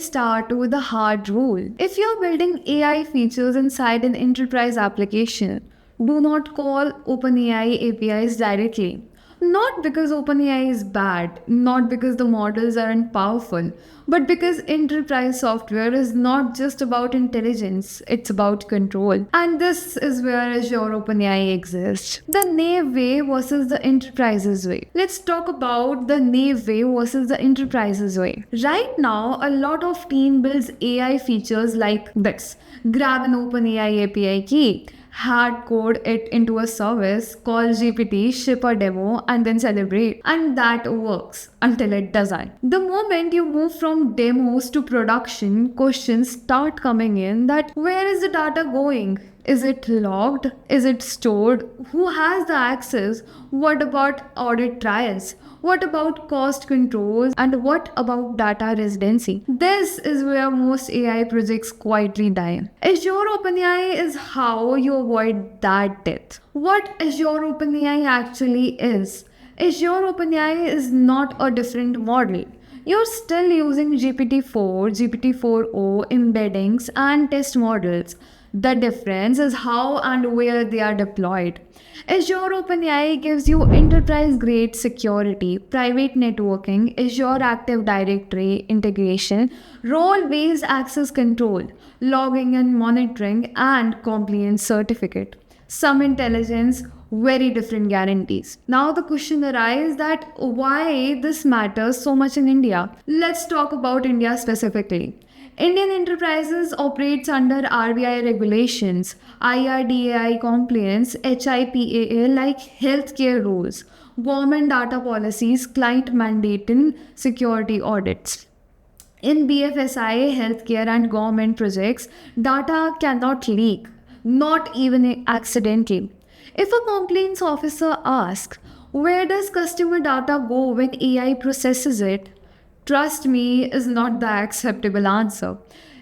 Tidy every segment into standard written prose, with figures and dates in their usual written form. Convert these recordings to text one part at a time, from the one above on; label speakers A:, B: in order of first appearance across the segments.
A: start with a hard rule. If you're building AI features inside an enterprise application, do not call OpenAI APIs directly. Not because OpenAI is bad, not because the models aren't powerful, but because enterprise software is not just about intelligence, it's about control. And this is where Azure OpenAI exists. The naive way versus the enterprise's way. Let's talk about the naive way versus the enterprise's way. Right now, a lot of team builds AI features like this. Grab an OpenAI API key, hard code it into a service, call GPT, ship a demo, and then celebrate. And that works until it doesn't. The moment you move from demos to production, questions start coming in that where is the data going? Is it logged? Is it stored? Who has the access? What about audit trials? What about cost controls? And what about data residency? This is where most AI projects quietly die. Azure OpenAI is how you avoid that death. What Azure OpenAI actually is. Azure OpenAI is not a different model. You're still using GPT-4, GPT-4o embeddings and test models. The difference is how and where they are deployed. Azure OpenAI gives you enterprise-grade security, private networking, Azure Active Directory integration, role-based access control, logging and monitoring, and compliance certificate. Some intelligence, very different guarantees. Now the question arises that why this matters so much in India. Let's talk about India specifically. Indian enterprises operates under RBI regulations, IRDAI compliance, HIPAA like healthcare rules, government data policies, client mandated security audits. In BFSI, healthcare and government projects, data cannot leak, not even accidentally. If a complaints officer asks, where does customer data go when AI processes it? Trust me is not the acceptable answer.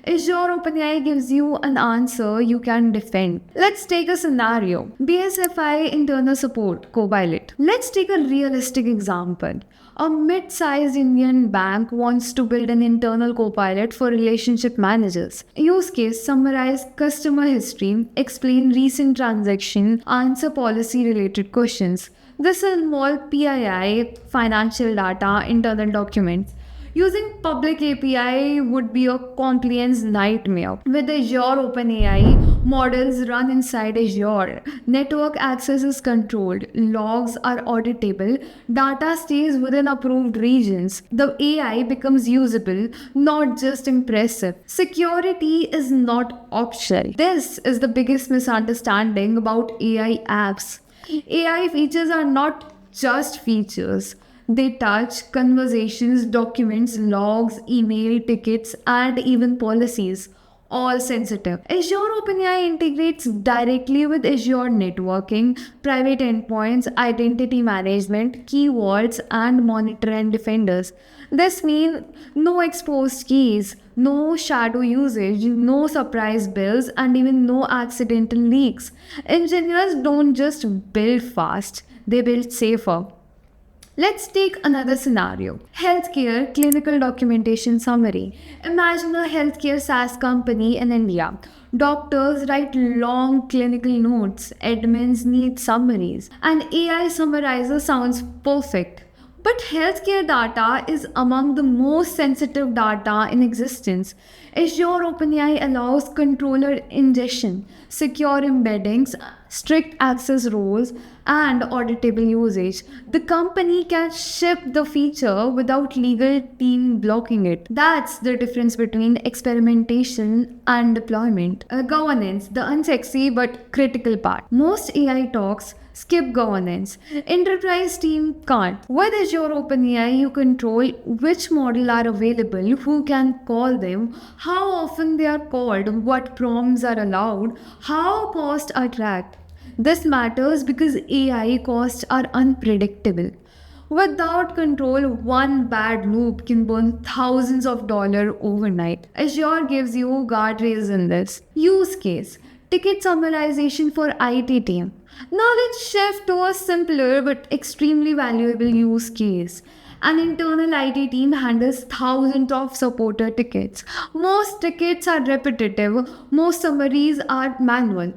A: Azure OpenAI gives you an answer you can defend. Let's take a scenario. BSFI internal support, Copilot. Let's take a realistic example. A mid-sized Indian bank wants to build an internal Copilot for relationship managers. Use case: summarize customer history, explain recent transaction, answer policy-related questions. This will involve PII, financial data, internal documents. Using public API would be a compliance nightmare. With Azure OpenAI, models run inside Azure. Network access is controlled. Logs are auditable. Data stays within approved regions. The AI becomes usable, not just impressive. Security is not optional. This is the biggest misunderstanding about AI apps. AI features are not just features. They touch conversations, documents, logs, email, tickets, and even policies. All sensitive. Azure OpenAI integrates directly with Azure networking, private endpoints, identity management, keywords, and monitor and defenders. This means no exposed keys, no shadow usage, no surprise bills, and even no accidental leaks. Engineers don't just build fast, they build safer. Let's take another scenario. Healthcare clinical documentation summary. Imagine a healthcare SaaS company in India. Doctors write long clinical notes, admins need summaries, and AI summarizer sounds perfect. But healthcare data is among the most sensitive data in existence. Azure OpenAI allows controller ingestion, secure embeddings, strict access roles, and auditable usage. The company can ship the feature without legal team blocking it. That's the difference between experimentation and deployment. Governance, the unsexy but critical part. Most AI talks skip governance. Enterprise team can't. With Azure OpenAI, you control which model are available, who can call them, how often they are called, what prompts are allowed, how costs are tracked. This matters because AI costs are unpredictable. Without control, one bad loop can burn thousands of dollars overnight. Azure gives you guardrails in this. Use case: ticket summarization for IT team. Now let's shift to a simpler but extremely valuable use case. An internal IT team handles thousands of supporter tickets. Most tickets are repetitive, most summaries are manual.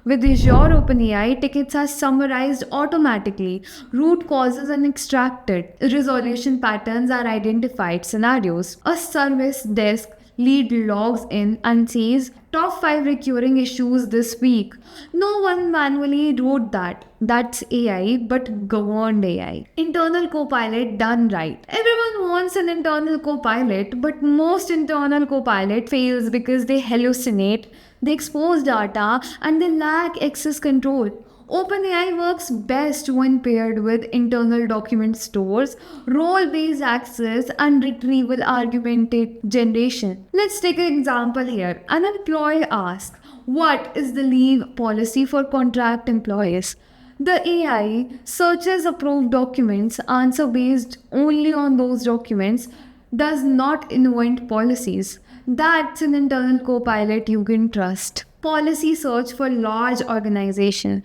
A: With Azure OpenAI, tickets are summarized automatically, root causes are extracted, resolution patterns are identified, scenarios. A service desk lead logs in and says top 5 recurring issues this week. No one manually wrote that. That's AI, but governed AI. Internal copilot done right. Everyone wants an internal copilot, but most internal copilot fails because they hallucinate, they expose data, and they lack access control. OpenAI works best when paired with internal document stores, role based access, and retrieval argumented generation. Let's take an example here. An employee asks, what is the leave policy for contract employees? The AI searches approved documents, answer based only on those documents, does not invent policies. That's an internal copilot you can trust. Policy search for large organization.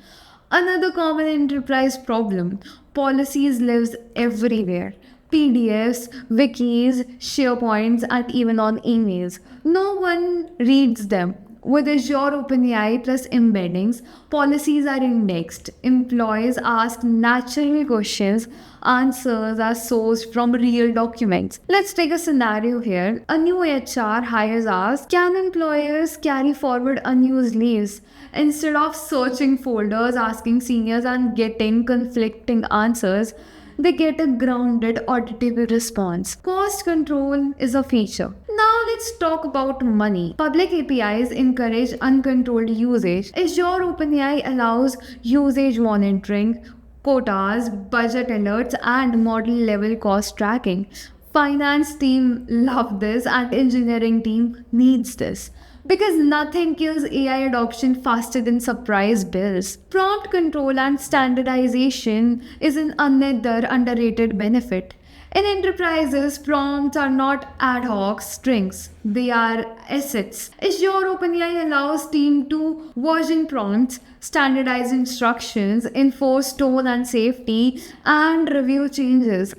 A: Another common enterprise problem. Policies lives everywhere. PDFs, wikis, SharePoints, and even on emails. No one reads them. With Azure OpenAI plus embeddings, policies are indexed. Employees ask natural questions. Answers are sourced from real documents. Let's take a scenario here. A new HR hires asks, can employers carry forward unused leaves? Instead of searching folders, asking seniors, and getting conflicting answers, they get a grounded auditive response. Cost control is a feature. Now let's talk about money. Public APIs encourage uncontrolled usage. Azure OpenAI allows usage monitoring, quotas, budget alerts, and model level cost tracking. Finance team love this and engineering team needs this. Because nothing kills AI adoption faster than surprise bills. Prompt control and standardization is another underrated benefit. In enterprises, prompts are not ad hoc strings, they are assets. Azure OpenAI allows team to version prompts, standardize instructions, enforce tone and safety, and review changes.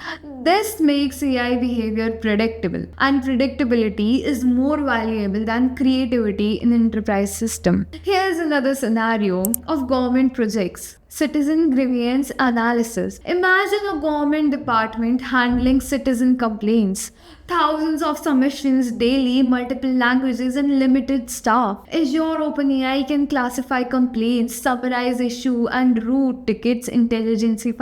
A: This makes AI behavior predictable, and predictability is more valuable than creativity in enterprise system. Here's another scenario of government projects. Citizen grievance analysis. Imagine a government department handling citizen complaints. Thousands of submissions daily, multiple languages, and limited staff. Azure OpenAI can classify complaints, summarize issue, and route tickets intelligently,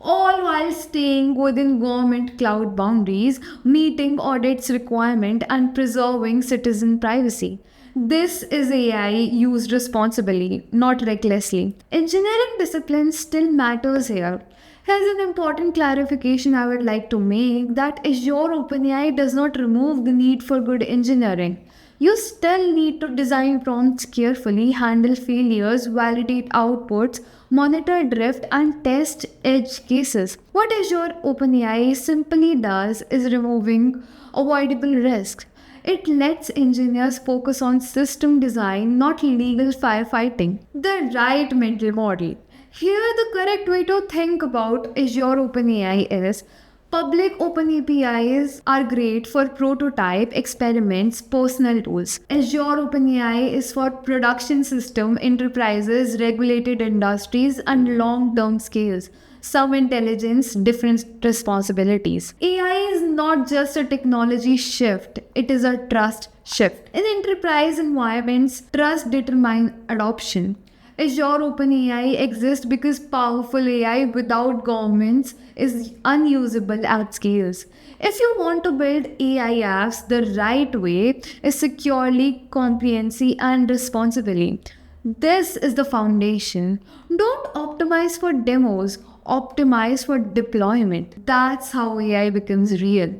A: all while staying within government cloud boundaries, meeting audits requirement, and preserving citizen privacy. This is AI used responsibly, not recklessly. Engineering discipline still matters here. Here's an important clarification I would like to make that Azure OpenAI does not remove the need for good engineering. You still need to design prompts carefully, handle failures, validate outputs, monitor drift, and test edge cases. What Azure OpenAI simply does is removing avoidable risks. It lets engineers focus on system design, not legal firefighting. The right mental model. Here, the correct way to think about Azure OpenAI is public open APIs are great for prototype, experiments, personal tools. Azure OpenAI is for production system, enterprises, regulated industries, and long-term scales. Some intelligence, different responsibilities. AI is not just a technology shift, it is a trust shift. In enterprise environments, trust determines adoption. Azure OpenAI exists because powerful AI without governments is unusable at scales. If you want to build AI apps the right way, is securely, comprehensively, and responsibly. This is the foundation. Don't optimize for demos, optimize for deployment. That's how AI becomes real.